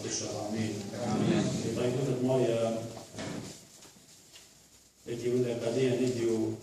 الشر. آمين. طيبة المايا التي ولا قضية نديو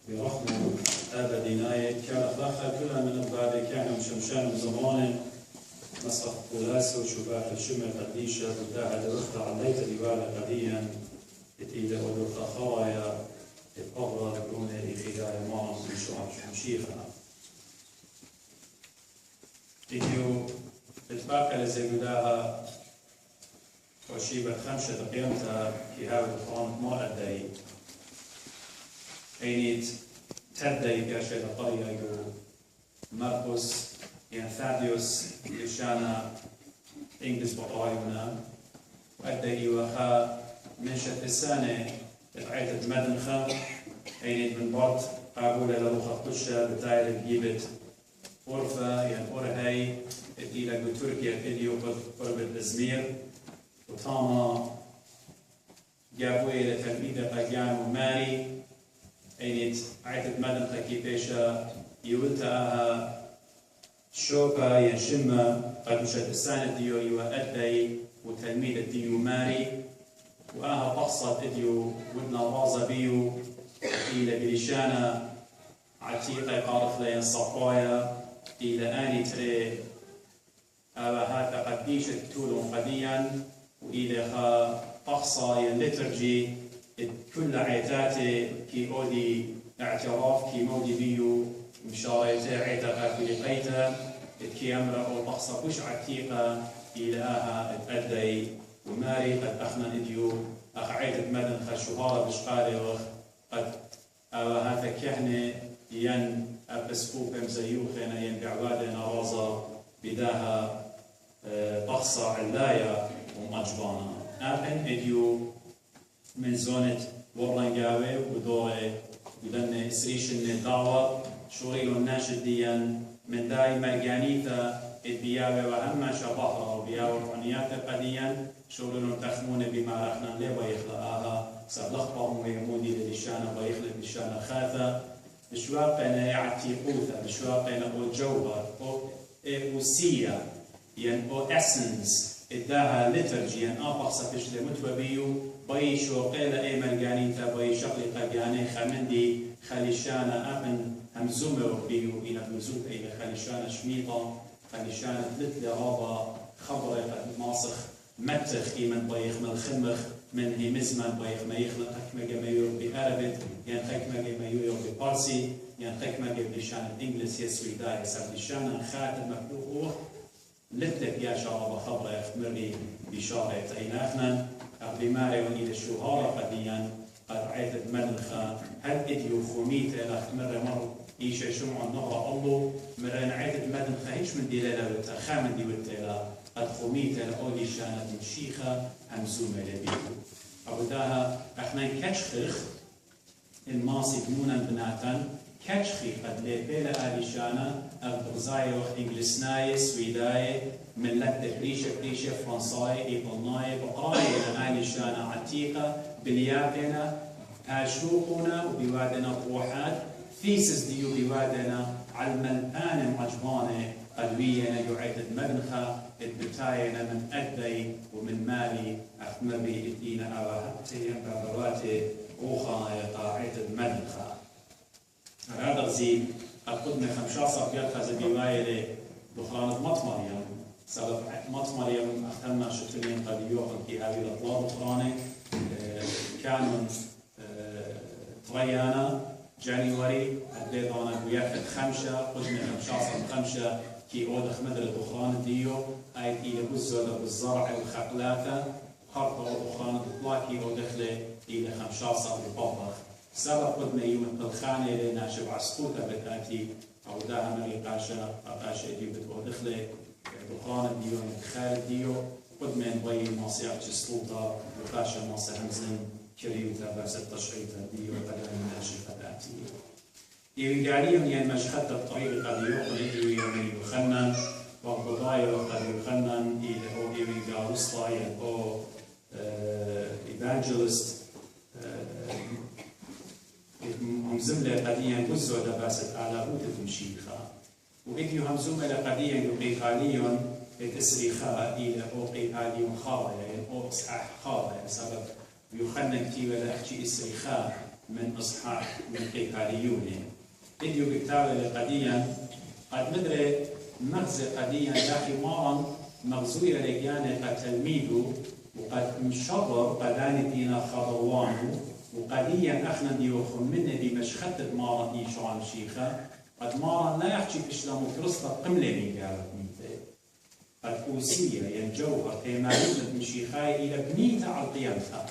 برحمه أبدي نايت كان أخلاقها كلها من أبعاد كان مشمشان زمان مسخ قلاسة وشباك الشمر قديشة بتاعة الرخطة عليت الإبالة قديا إتيدا ودرخة خوايا الأغرى لكون إخداء مارم مشيخنا إتيو اتباقى لزيقوداها وشيبة خمسة قيمتها في هذا القرآن ما أدي أينيت تدي كاشة قرية يو ماركوس يعني ثاديوس يشانا إنجلس بقرايونا وأدي وخا منشة السنة عيدة مدنخة أينيت من بعد قابولة للوخة قشة بتاعي جيبت غرفة يعني أورهاي إلى تركيا فيديو قرب إزمير وطاما جابوا إلى تلميذ قاجان وماري أينيت عيدة مدنخة كيفيشا يولتها شوكا ينشمة قد مشت السنة ديو يؤدي وتلميذ ديو ماري وآها بقصة ديو ودنا رازا بيو إلى بريشانا عتيقة قارف لين صفايا إلى آني تري هذا قديشة تولون قديا وإلى خا بقصة يلترجي كل عيتاتي كي أودي اعتراف كي مودي بيو مشاريته عيتا في لقيته كي أمر أو بقصة وش عتيقة إلى آها تأدي وماري قد أخنا إديو أخ عيدة مدن خشوهارة بشقاري قد هذا كهنة ين أبسفوك مزيوخنا ين بعوادنا رازا بداها بقصة علاية ومجبانا أبن إديو من زونة ورلنجاوي ودوري بدن إسريشن الدعوة شوريلو الناشد ديان من داي مرجانيتا البياوي وهم شبهها وبياوي رونيات قديا شوريلو تخمون بما رخنا لي ويخلقها سبلخبهم ويمودي للشانة ويخلق للشانة خاثة بشواقنا يعتيقوثا بشواقنا أو جوهر أو أوسية يعني أو أسنس إداها لترجي يعني أبقصة فيش لمتوبيو باي شوقيلة أي مرجانيتا باي شقلي قبياني خمندي خليشانة أبن همزومه بيو إلى بنزوك إلى خليشانة شميطة خليشانة لتل رابا خبرة قد ماسخ متخ إيمن بايخ من الخمخ من هيمزمان بايخ ما يخلق حكمة مايور بأربت يعني حكمة مايور ببارسي يعني حكمة بلشانة إنجلس يسوي داي سبلشانة خاتم مكتوب لتلك يا شرابة خبرة يختمري بشارة إيناخنا بماري وإلى الشهارة قديا قد عيدت مدنخة هل إديو خوميت إلى مرة مر إيش شمع النهر الله مرة عيدت مدنخة هيش من دلالة وتخامن دي وتلا قد خوميت إلى أولي شانة مشيخة همزومة لبيكو أبو داها إحنا كشخخ الماسي بنونا بناتن كشخي قد لبيلا آلي شانة أبرزايو إنجلسناي سويداي من لك بريشة فرنساي إيطالناي بقراي آلي شانة عتيقة باليابنا هاشوقنا وبوادنا روحات ثيسس ديو بوادنا علم الآن مجبانة قلبينا يعيد مدنخة البتاينا من أدي ومن مالي أخمري إدينا أوهبتهم بابواتي روخا يقاعد مدنخة هذا زي أقدم 15 بيرخز بوايلة بخلانة مطمريم سبب مطمريم أختمنا شتلين قد يوقن في هذه الأطلاب القرآنية كانوا طريانا جانيوري أديضانا بياخد 5 قدم 15 كي أودخ مدر الدخان ديو أي إلى بزودة بالزرع والخقلاته خرطة ودخان الطلاكي ودخله إلى 15 بالبطخ سبب قد ما يوم الخانة لنا شبع سقوطة بتأتي أو داها مريقاشة أقاشة ديو بتودخله دخان ديو خالد ديو قد ما نبي مصيعة سقوطة وقاشة مصيع همزن كريوتا بس التشعيطة ديو قدام الناشفة تأتي إيجاريون يعني مشهد الطريق قد يقل يوم يخنن وقضايا قد يخنن إلى أو إيجاروستا يعني أو إيفانجلست همزملة قديا كزو دباست على أوت المشيخة وإديو همزملة قديا يقيقاليون تسريخاء إلى أوقي آلي وخاضة يعني أو إصحاح خاضة سبب يخلنا كتير لأحكي إسريخاء من إصحاح من قيقاليون إديو بكتابة لقديا قد مدري مغزى قديا داخل مارا مغزوية لجانة قتلميدو وقد مشبر قداني دينا خضوانو وقديا احنا ديو خمنا بمشخطة مارا إيشو عن شيخة قد مارا لا يحكي إسلام وكرسطة قملة من قالت ميته قد أوسية ينجوهر تيماريزة من شيخاي إلى بنيته على قيامتها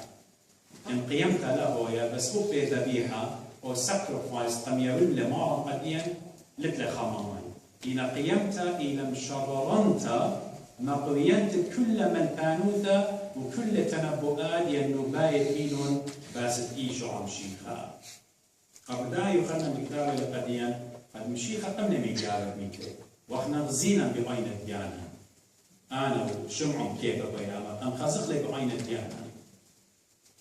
إن قيمتها له يا بس هو في ذبيحة أو ساكرفايس قم يولي مارا قديا لتل خمامي إن قيمتها إلى مشررنتا مقوينت كل من كانوثا وكل تنبؤات ينبايت إيلون باسد إيشو عم شيخا قبدا يخلنا مكتابة لقديا قد مشيخا قمنا ميقارب ميكي واحنا غزينا بعين الديانة أنا وشمعهم كيف بياما أم خزخ لي بعين الديانة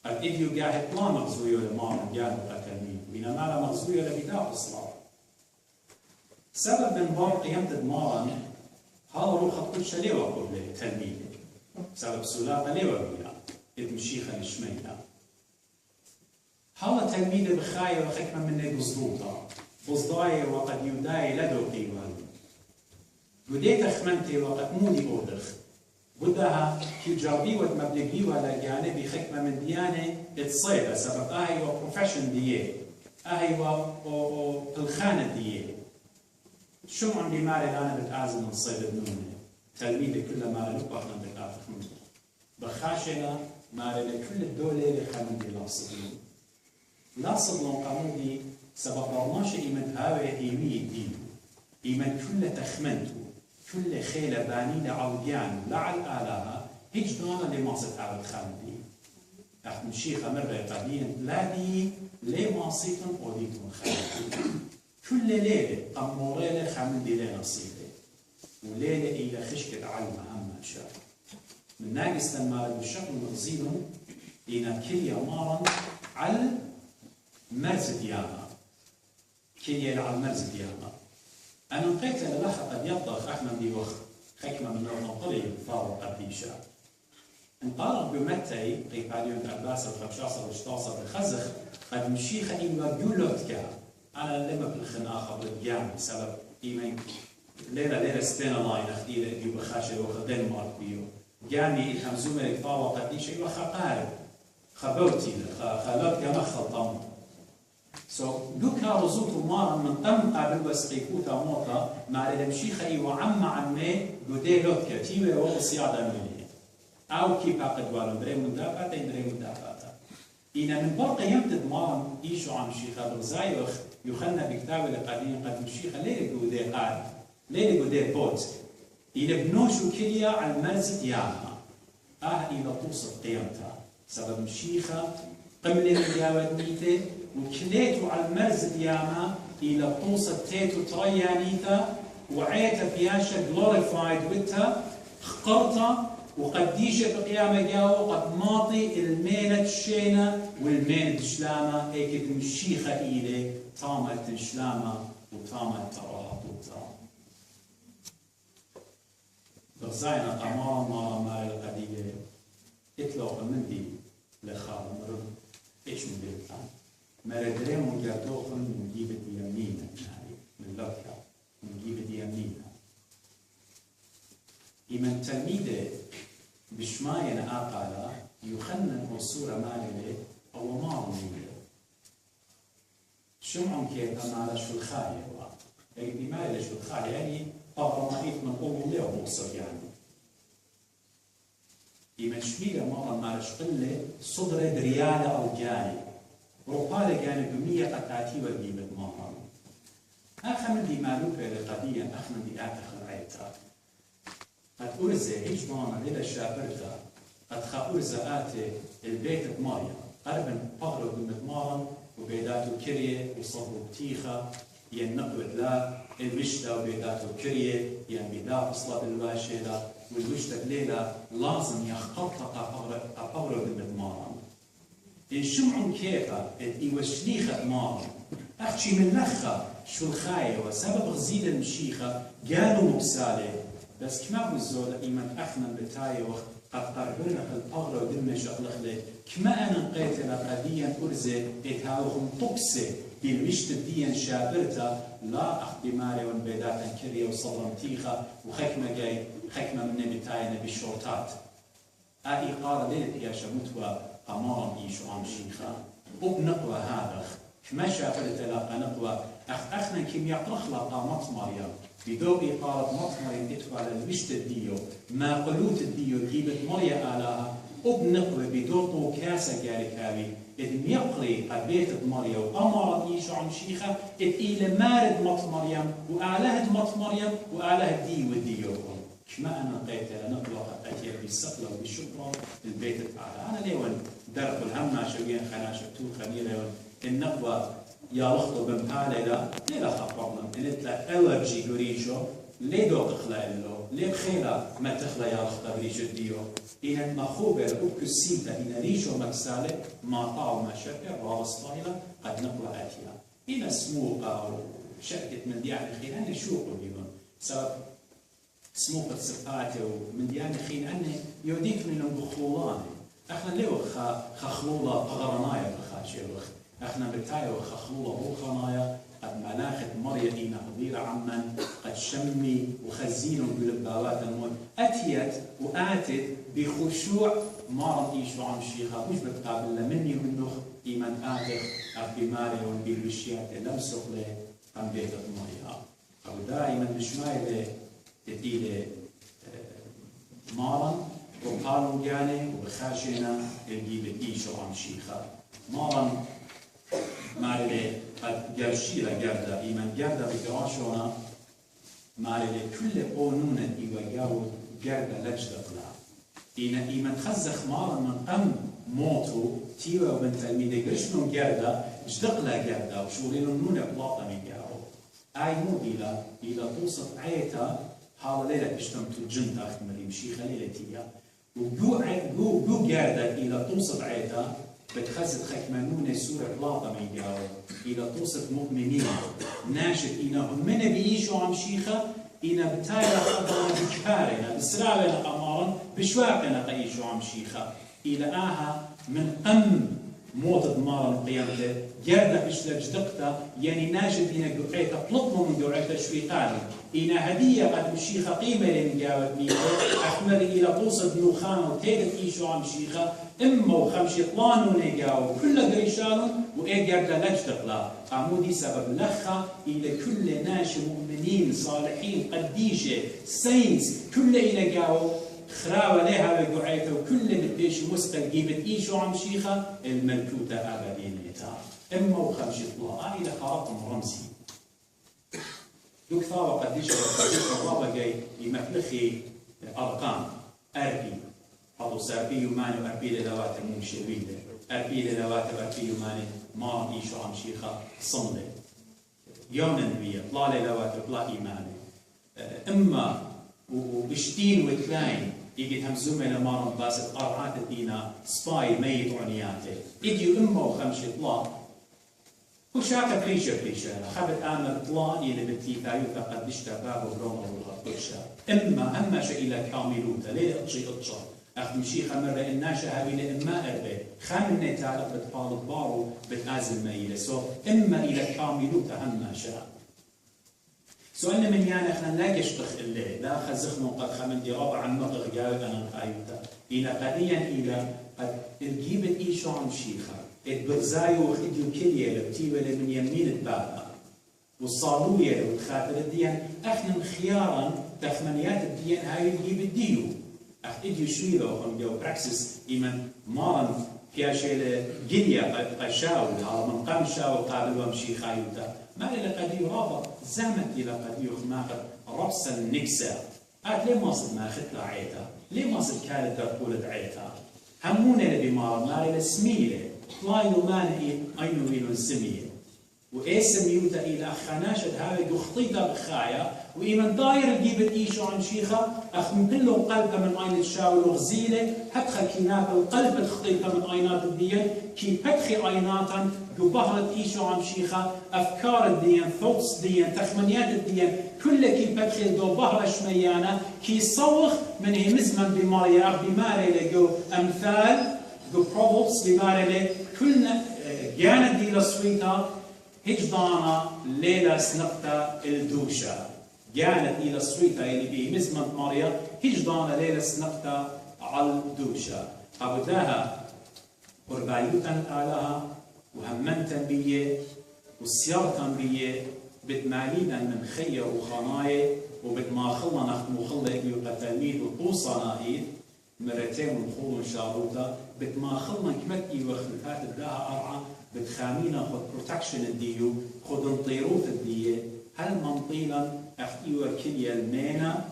قد إذيو قاعد ما مغزوية لمارا ديانة قتلمين بينما لا مغزوية لبداء الصلاة سبب من بار قيمة مارا هذا روح كل شيء ليه وقول تلميذه سبب سلاطة ليه وقولها إذ مشيخة لشميلة هذا تلميذه بخاية وحكمة منه بصدوطة بصداية وقد يداي لدو قيوان قديت أخمنتي وقد مودي أودخ بدها كجابي ومبلغي ولا جانبي حكمة من ديانة اتصيبة سبب أهي وبروفيشن ديه أهي وبالخانة ديه شو عندي مالي أنا بتعازم من صيد النونة تلميذي كل ما لبقنا بتعرف منه بخاشنا مالي لكل الدولة اللي خمدي لا صدلون قمودي سبب رماشي إيمان هاوي إيمي الدين إيمان كل تخمنتو كل خيلة باني لعوديان لعل آلاها هيج دانا لما ستعرض خمدي أخد مشيخة مرة قديا لا دي ليه ماصيتن أوديتن خمدي كل ليلة قموريلة خمدي لي نصيبه وليلة إلى خشكة علم أهم شاء من ناقص لما بالشكل مغزيلهم إلى كلية مارا على مرز ديانا كلية على مرز ديانا أنا لقيت للأخ قد يطلق أحمد دي وقت حكمة من نقلي فارق قديشة انقارب بمتي قيب عليهم أرباسة وخبشاسة وشطاسة بخزخ قد مشيخة إما بيولوتكا أنا لما بالخناقة بالجامع بسبب إيمان ليلة ستينا لاين أخديلة ديو بخاشة وخدين مارك بيو جامي إلهم زمرك فارق قديشة إيوا خقارب خبوتي خلوت كما خلطان دوكا رزوتو مارا من قم قابل وسقيكوتا موتا مع المشيخة إيوا عمي قدي لوتكا تيوي وصيادة مني أو كيبا قدوالو دري مدافعة دري مدافعة إنا من برقى يمتد مارا إيشو عن مشيخة بغزايوخ يخلنا بكتابة لقديم قد مشيخة ليه قدي قاد ليه قدي بوت إنا بنوشو كليا على المرز ديالها إلا توصف قيمتها سبب مشيخة قملة دياوات ميته وكليتو على المرز دياما إلى توصف تيتو تريانيتا وعيتا فياشا glorified ويتا خقرتا وقديشة بقيامة جاو قد ماطي المينة الشينة والمينة الشلامة ايكت مشيخة إلي طامة الشلامة وطامة تراهطوتا بغزاينا قمارا مارا مارا القدية اطلق مندي لخال مرد ايش مديرتا مردرين مجاتوخن مجيبة يمينة من لكا مجيبة يمينة إمن تلميذه بشماية آقالا يخنن الصورة مالي أو مارمي شمعهم كيف أنا على شو الخاية يعني بمالي شو الخاية يعني طبعا ما من قوم له مصر يعني إمن شميلة مرة ما رشقله صدر دريالة أو جاني روبالة جاني بمية قطعتي وجيبة مرة أخمن دي مالوكة لقضية أخمن دي آتخل عيتا قد أرزة هيج مانا لدى الشابرتا قد خا أرزة آتي البيت بمايا قربا بغرب المدمارا وبيداتو كريه وصبو بتيخة ينقل لا الوشتة وبيداتو كريه ينبدا أصلا بالواشيلة والوشتة بليلة لازم يخطط أبغرب المدمارا إن شمعون كيفا إيوشليخة مارا أحكي من لخة شو الخاية وسبب غزيل المشيخة قالوا مبسالة بس كما بزود إيمان أخنا بتاعي وقت قد قربنا الأغرى ودم شغلة كما أنا قيتنا قديا أرزي إتهاوهم طبسي بالمشت ديا شابرتا لا أخدماري ونبيداتا كريا وصبرا تيخا وخكمة جاي خكمة من بتاعنا بالشورتات إقارة ليلة يا شموتوا أمام إيشو عم شيخا وبنقوى هذا كما شافرت لاقى نقوى أخنا كم يقرخ مط مريم بدو إقارة مط مريم إتوى على المشت الديو ما قلوت الديو جيبت مريم آلاها وبنقوى بدو طو كاسة جاري كاوي إذ ميقري قبيت مريم وأمر إيشو عم شيخا إذ إلى مارد مط مريم وأعلاه مط مريم وأعلاه الديو كما أنا قيت نقوى أتي بالسقلة وبالشكر البيت الأعلى أنا ليون درب الهم شوية خناشة تو خميلة النقوى يا لخطو بمحالة لا خبرنا إن إنت ألرجي قريشو ليه دو تخلى إلو ليه بخيلة ما تخلى يا لخطو بريشو ديو إن مخوبة لأوكو السيمة إن ريشو مكسالة ما طاو ما شكر رابص طايلة قد نقوى آتيها إن سموق أو شركة من ديان الخير أنا شوقوا بيهم سبب سموق السفاتة ومن ديان الخير أنا يوديك من البخلولان احنا ليه خخلوله غرنايا بخاشيوخ احنا بتايو خخلوله بخنايا قد مناخت مريم إينا قدير عمن قد شمي وخزينه بالباوات المون أتيت وآتت بخشوع ما إيشو عم شيخا مش بتقابل مني منه إيمان آتت بماري وبالوشيات لمسخ له عن بيت مريم أو دائما بشمايله تديله مارا وقالوا جاني وبخاشنا نجيب إيشو عم شيخا مارا مارلي قد جرشيرا جردا إيمان جردا بقراشونا مارلي كل قانونا إيوا جاو جردا لجدقنا إيمان خزخ مارا من أم موتو تيوا وبنت الميدة قرشنو جردا جدقلا جردا وشورينو نونا بلاطا من جاو أي مو إلى توصف عيتا حالا ليلة اشتمتو الجنة أخي مريم شيخا ليلة تيا وجو جاردا إلى توصف عيتا بتخزت خكمانون سورة بلاطة من جاو إلى توصف مؤمنين ناشد إنا هم من بيشو عم شيخا إنا بتايرا خضرنا بكارنا بسرابنا أمارا بشواقنا قيشو عم شيخا إلى آها من موت مارا قيامته جاردا إشلا جدقتا يعني ناشد إنا قعيتا بلطمو من قعيتا شويقاني إنا هدية قد مشيخة قيمة لنجاوت ميكو أحمر إلى توصل بنوخانو تيدت إيشو عم شيخة إما وخمشي طلانو نجاو كل قريشانو وإيه قرد لجدقلا عمودي سبب لخا إلى كل ناش مؤمنين صالحين قديشة سينس كل إلى جاو خراوة لها بقعيته وكل البيش مستل جيبت إيشو عم شيخة الملكوتة أبدين إتا إما وخمشي طلان إلى خارطم رمزي دوك ثابة قديش الرابة جاي يمثلخي أرقام أربي حضو سربي يماني وأربي لذوات المنشويدة أربي لذوات وأربي يماني ما إيشو عم شيخة صمدة يوم النبية طلع لذوات طلع إيماني إما وبشتين وثلاين يجي همزومة لمارن باسط أرعات الدينا سباي ميت عنياته إديو إما وخمشي طلع وشاكا بريشة خبت آمر طلان إلى بتيثايوتا قد اشتباه بروما والغطشة أما شيء إلى كاملوتا ليه أطشي أطشا أخدم شيخة مرة إناشا هبيلة إما أربي خامنة تعلق بتقالب بارو بتآزل ميلة إما إلى كاملوتا أما شاء سؤالنا من يعني احنا لا يشتخ اللي لا خزخنا قد خمن دي رابع عن مطغ جاوب أنا نقايوتا إلى قديا إلى قد الجيبت إيشو عن شيخة البرزايو وخديو كلية لبتيوة من يمين البابا والصالوية والخاطر الديان احنا خيارا تخمنيات الديان هاي تجيب الديو اخديو شوية وهم جو براكسس ايمن مارن كياشي لجليا قشاو على من قام شاو قابل ومشي خايوتا ما إلى قديو رابط زمت إلى قديو خماخر ربس النكسة ليه ماصد ماخد لعيتا ليه ماصد كالة درقولة عيتا همونا لبمار ماري لسميلة طلاينو مانئي أينو وينو السمية وإيه سميوتا إلى أخاناشد هاوي دخطيطة بخايا وإيمن داير جيبت إيشو عن شيخة أخ من كله قلبها من أين تشاول وغزيلة حتى كينات القلب الخطيطة من أينات الدين كي بدخي أيناتا ببهرة إيشو عن شيخة أفكار الدين ثوتس دين تخمنيات الدين كل كي بدخي دو بهرة شميانة كي صوخ من همزمن بماريا بماري لجو أمثال دو بروفوبس بماري كلنا جانا دي لسويتا هجدانا ليلة سنقطة الدوشة جانت إلى سويتا اللي بيه مزمن ماريا هجدانا ليلة سنقطة على الدوشة أبداها قربايوتا آلها وهمنتا بيه وسيارتا بيه بتمالينا من خية وخناية وبتماخلنا نخدمو خلة وقتلميد وطوصنا إيد مرتين ونخول شاروتا بتماخلنا كمتي وخلفات الداها أرعى بتخامينا خد بروتكشن الديو خد انطيروت الدية هل منطيلا اختيوا كليا المينا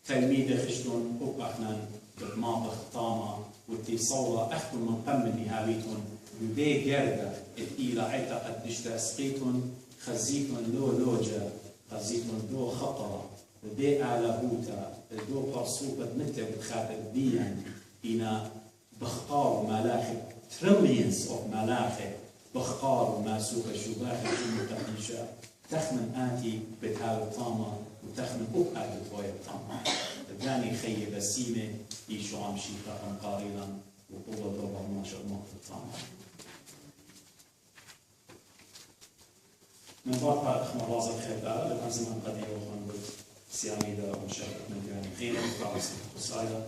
تلميذ خشتون وبأخنا بتماطخ طاما واتصالة اختون من قمني هاويتون ودي جردة الإيلة عيتا قد دشتاسقيتون خزيتون لو لوجا خزيتون دو خطرة ودي آلهوتا دو برصوبة متى بتخاطب ديان إنا بخقار ملاخب trillions of ملاخب بخقار وماسوكة شباخة متقنشة تخمن آتي بتهاو طامة وتخمن أبقى بتوية طامة تباني خي بسيمة يشو عم شيخا قاريلا وقوة ضربة ما شاء الله في الطامة من بعد أخنا بعض الخير ده لكن زمان قديم وخان سيامي ده ومشاكل من يعني خير وفرص وصايدة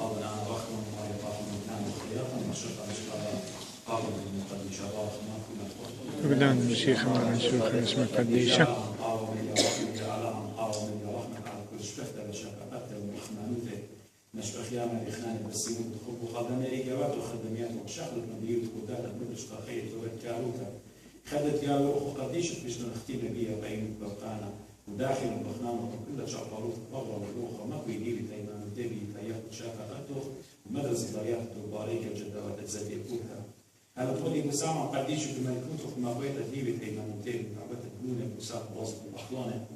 قبل أن أخنا ما يطاق من كان الخيار من الشرطة مشكلة قبل من قديم شباب ما كنا بدأنا بشيخ معنا نشوف اسمه قديشة نشبه خيامة الإخنان بالسيون دخول وخدمة إجابات وخدميات وشغل المدير وكودات المدرش تخيل تورد كاروتا خدت كارو وقديشة مش نختيم بيها بين برقانا وداخل البخنان وكل شعباروت برا والروخة ما في جيبي تيمان ودبي تياخد شاكا قدو ومدرسة ضياف دوباريكا جدا وتزدي كلها هذا تقولي مسامع قديش بملكوته في مقوية ديبي تيمان ودبي عبت الدنيا مساق وصف الأحضانة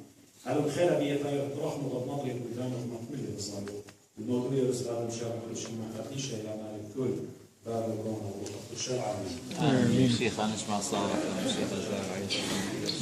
هذا الخير بيه طيب تروح مضمضري قدامه مقبل بصالو الموضوع يرسل هذا مشابه كل شيء ما قديش إلى مال الكل باب الرونا والشرع آمين شيخ أنا اسمع صالح شيخ الجامعي